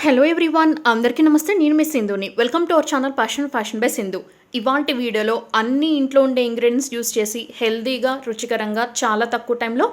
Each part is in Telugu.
హలో ఎవ్రీవన్, అందరికీ నమస్తే. నేను మీ సింధుని. Welcome to our channel fashion by Sindhu. ఇవాల్టి వీడియోలో అన్ని ఇంట్లో ఉండే ఇంగ్రీడియంట్స్ యూస్ చేసి హెల్తీగా, రుచికరంగా, చాలా తక్కువ టైంలో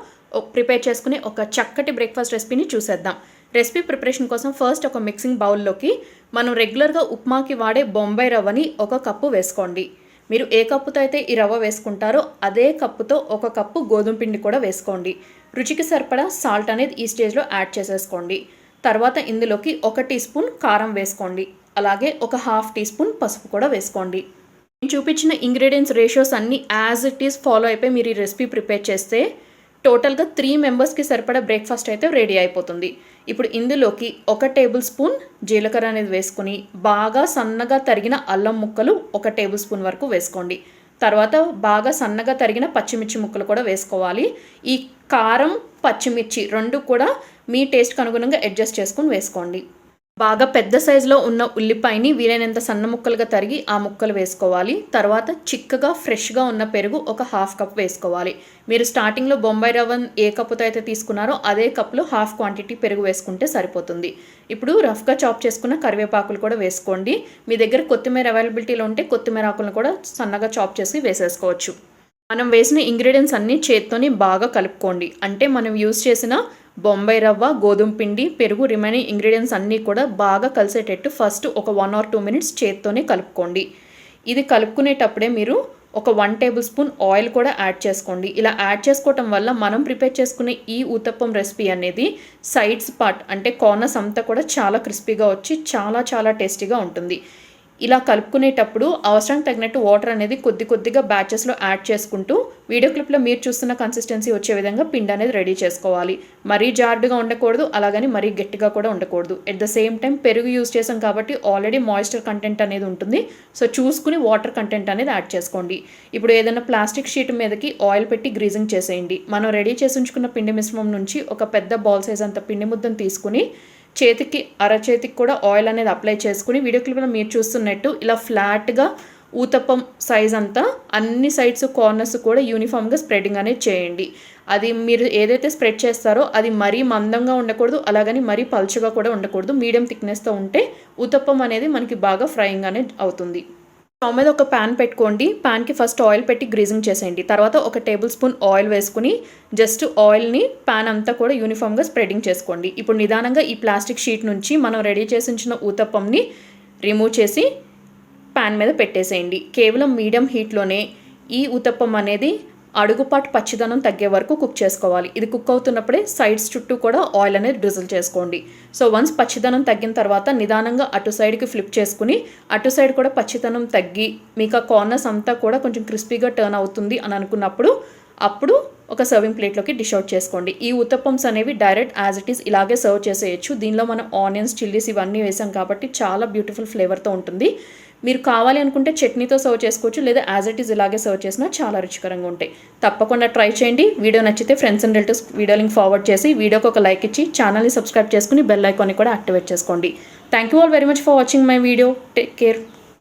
ప్రిపేర్ చేసుకునే ఒక చక్కటి బ్రేక్ఫాస్ట్ రెసిపీని చూసేద్దాం. రెసిపీ ప్రిపరేషన్ కోసం ఫస్ట్ ఒక మిక్సింగ్ బౌల్లోకి మనం రెగ్యులర్గా ఉప్మాకి వాడే బొంబాయి రవ్వని 1 కప్పు వేసుకోండి. మీరు ఏ కప్పుతో అయితే ఈ రవ్వ వేసుకుంటారో అదే కప్పుతో 1 కప్పు గోధుమ పిండి కూడా వేసుకోండి. రుచికి సరిపడా సాల్ట్ అనేది ఈ స్టేజ్లో యాడ్ చేసేసుకోండి. తర్వాత ఇందులోకి 1 టీ స్పూన్ కారం వేసుకోండి. అలాగే 1/2 టీ స్పూన్ పసుపు కూడా వేసుకోండి. నేను చూపించిన ఇంగ్రీడియంట్స్ రేషియోస్ అన్నీ యాజ్ ఇట్ ఈస్ ఫాలో అయిపోయి మీరు ఈ రెసిపీ ప్రిపేర్ చేస్తే టోటల్గా 3 మెంబర్స్కి సరిపడా బ్రేక్ఫాస్ట్ అయితే రెడీ అయిపోతుంది. ఇప్పుడు ఇందులోకి 1 టేబుల్ స్పూన్ జీలకర్ర అనేది వేసుకుని బాగా సన్నగా తరిగిన అల్లం ముక్కలు 1 టేబుల్ స్పూన్ వరకు వేసుకోండి. తర్వాత బాగా సన్నగా తరిగిన పచ్చిమిర్చి ముక్కలు కూడా వేసుకోవాలి. ఈ కారం, పచ్చిమిర్చి 2 కూడా మీ టేస్ట్కి అనుగుణంగా అడ్జస్ట్ చేసుకుని వేసుకోండి. బాగా పెద్ద సైజులో ఉన్న ఉల్లిపాయని వీలైనంత సన్న ముక్కలుగా తరిగి ఆ ముక్కలు వేసుకోవాలి. తర్వాత చిక్కగా ఫ్రెష్గా ఉన్న పెరుగు 1/2 కప్ వేసుకోవాలి. మీరు స్టార్టింగ్లో బొంబాయి రవ్వ ఏ కప్పుతో అయితే తీసుకున్నారో అదే కప్లో 1/2 క్వాంటిటీ పెరుగు వేసుకుంటే సరిపోతుంది. ఇప్పుడు రఫ్గా చాప్ చేసుకున్న కరివేపాకులు కూడా వేసుకోండి. మీ దగ్గర కొత్తిమీర అవైలబిలిటీలో ఉంటే కొత్తిమీర ఆకులను కూడా సన్నగా చాప్ చేసి వేసేసుకోవచ్చు. మనం వేసిన ఇంగ్రీడియంట్స్ అన్నీ చేత్తోని బాగా కలుపుకోండి. అంటే మనం యూజ్ చేసిన బొంబాయి రవ్వ, గోధుమ పిండి, పెరుగు, రిమైనింగ్ ఇంగ్రీడియంట్స్ అన్నీ కూడా బాగా కలిసేటట్టు ఫస్ట్ ఒక 1 or 2 minutes చేత్తోనే కలుపుకోండి. ఇది కలుపుకునేటప్పుడే మీరు ఒక 1 టేబుల్ స్పూన్ ఆయిల్ కూడా యాడ్ చేసుకోండి. ఇలా యాడ్ చేసుకోవటం వల్ల మనం ప్రిపేర్ చేసుకునే ఈ ఊతప్పం రెసిపీ అనేది సైడ్స్ పార్ట్ అంటే కార్నర్స్ అంతా కూడా చాలా క్రిస్పీగా వచ్చి చాలా టేస్టీగా ఉంటుంది. ఇలా కలుపుకునేటప్పుడు అవసరానికి తగినట్టు వాటర్ అనేది కొద్దిగా బ్యాచెస్లో యాడ్ చేసుకుంటూ వీడియో క్లిప్లో మీరు చూస్తున్న కన్సిస్టెన్సీ వచ్చే విధంగా పిండి అనేది రెడీ చేసుకోవాలి. మరీ జార్డ్గా ఉండకూడదు, అలాగని మరీ గట్టిగా కూడా ఉండకూడదు. ఎట్ ద సేమ్ టైం పెరుగు యూజ్ చేసాం కాబట్టి ఆల్రెడీ మాయిశ్చర్ కంటెంట్ అనేది ఉంటుంది. సో చూసుకుని వాటర్ కంటెంట్ అనేది యాడ్ చేసుకోండి. ఇప్పుడు ఏదైనా ప్లాస్టిక్ షీట్ మీదకి ఆయిల్ పెట్టి గ్రీజింగ్ చేసేయండి. మనం రెడీ చేసి ఉంచుకున్న పిండి మిశ్రమం నుంచి ఒక పెద్ద బాల్ సైజ్ అంత పిండి ముద్దను తీసుకుని చేతికి అరచేతికి కూడా ఆయిల్ అనేది అప్లై చేసుకుని వీడియో క్లిప్లో మీరు చూస్తున్నట్టు ఇలా ఫ్లాట్గా ఊతప్పం సైజ్ అంతా అన్ని సైడ్స్ కార్నర్స్ కూడా యూనిఫామ్గా స్ప్రెడింగ్ అనేది చేయండి. అది మీరు ఏదైతే స్ప్రెడ్ చేస్తారో అది మరీ మందంగా ఉండకూడదు, అలాగని మరీ పల్చగా కూడా ఉండకూడదు. మీడియం థిక్నెస్తో ఉంటే ఊతప్పం అనేది మనకి బాగా ఫ్రైయింగ్ అనేది అవుతుంది. స్టవ్ మీద ఒక ప్యాన్ పెట్టుకోండి. ప్యాన్కి ఫస్ట్ ఆయిల్ పెట్టి గ్రీజింగ్ చేసేయండి. తర్వాత 1 టేబుల్ స్పూన్ ఆయిల్ వేసుకుని జస్ట్ ఆయిల్ని ప్యాన్ అంతా కూడా యూనిఫామ్గా స్ప్రెడింగ్ చేసుకోండి. ఇప్పుడు నిదానంగా ఈ ప్లాస్టిక్ షీట్ నుంచి మనం రెడీ చేసి ఉంచిన ఊతప్పంని రిమూవ్ చేసి ప్యాన్ మీద పెట్టేసేయండి. కేవలం మీడియం హీట్లోనే ఈ ఊతప్పం అనేది అడుగుపాటు పచ్చిదనం తగ్గే వరకు కుక్ చేసుకోవాలి. ఇది కుక్ అవుతున్నప్పుడే సైడ్స్ చుట్టూ కూడా ఆయిల్ అనేది డ్రిజిల్ చేసుకోండి. సో వన్స్ పచ్చిదనం తగ్గిన తర్వాత నిదానంగా అటు సైడ్కి ఫ్లిప్ చేసుకుని అటు సైడ్ కూడా పచ్చిదనం తగ్గి మీకు ఆ కార్నర్స్ అంతా కూడా కొంచెం క్రిస్పీగా టర్న్ అవుతుంది అని అనుకున్నప్పుడు అప్పుడు ఒక సర్వింగ్ ప్లేట్లోకి డిష్ అవుట్ చేసుకోండి. ఈ ఉత్తప్పమ్స్ అనేవి డైరెక్ట్ యాజ్ ఇట్ ఈస్ ఇలాగే సర్వ్ చేసేయచ్చు. దీనిలో మనం ఆనియన్స్, చిల్లీస్ ఇవన్నీ వేసాం కాబట్టి చాలా బ్యూటిఫుల్ ఫ్లేవర్తో ఉంటుంది. మీరు కావాలి అనుకుంటే చట్నీతో సర్వ్ చేసుకోవచ్చు, లేదా యాజ్ ఇట్ ఈస్ ఇలాగే సర్వ్ చేసినా చాలా రుచికరంగా ఉంటాయి. తప్పకుండా ట్రై చేయండి. వీడియో నచ్చితే friends and relatives video link forward చేసి వీడియోకి ఒక లైక్ ఇచ్చి ఛానల్ని సబ్స్క్రైబ్ చేసుకుని బెల్ ఐకాన్ని కూడా యాక్టివేట్ చేసుకోండి. Thank you all very much for watching my video. Take care.